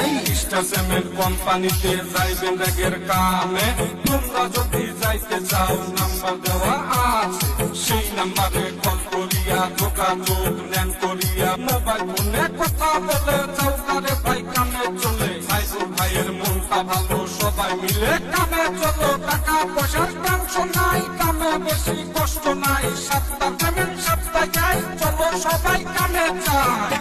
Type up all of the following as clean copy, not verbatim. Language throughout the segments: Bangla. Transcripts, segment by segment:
এই স্টার সিমেন্ট কোম্পানিতে যাইবেন রেগের কামে, তোমরা যদি যাইতে চাও নাম্বার দেওয়া আছে, সেই নাম্বারে কল করিয়া যোগাযোগ নেন করিয়া। মোবাইল ফোনে কথা বলে যাও তারে ভাই কামে চলে। সাইদুল ভাইয়ের মনটা ভালো, সবাই মিলে কামে চলো। টাকা পয়সার টেনশন নাই, কামে বেশি কষ্ট নাই। সাতটা পেমেন্ট সাতটায় যাই, চলো সবাই কামে যাই।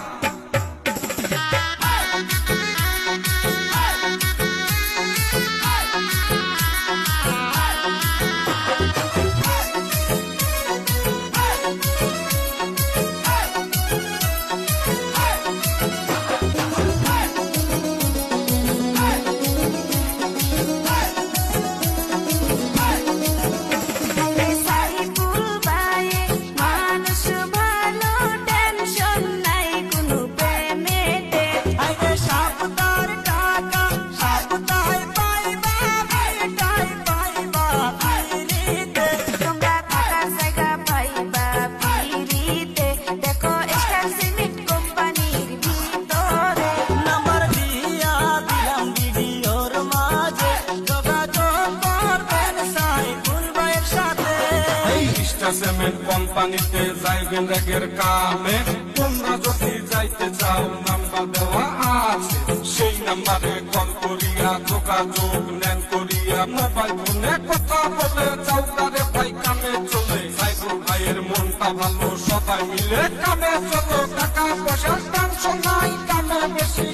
সিমেন্ট কোম্পানিতে যাইবেন রেগের কামে, তোমরা যদি যাইতে চাও নাম্বার দেওয়া আছে, সেই নাম্বারে কল করিয়া যোগাযোগ নেন করিয়া। মোবাইল ফোনে কথা বলে যাও তারে ভাই কামে চলে। সাইদুল ভাইয়ের মনটা ভালো, সবাই মিলে কামে চলো। টাকা পয়সার টেনশন নাই, কামে বেশি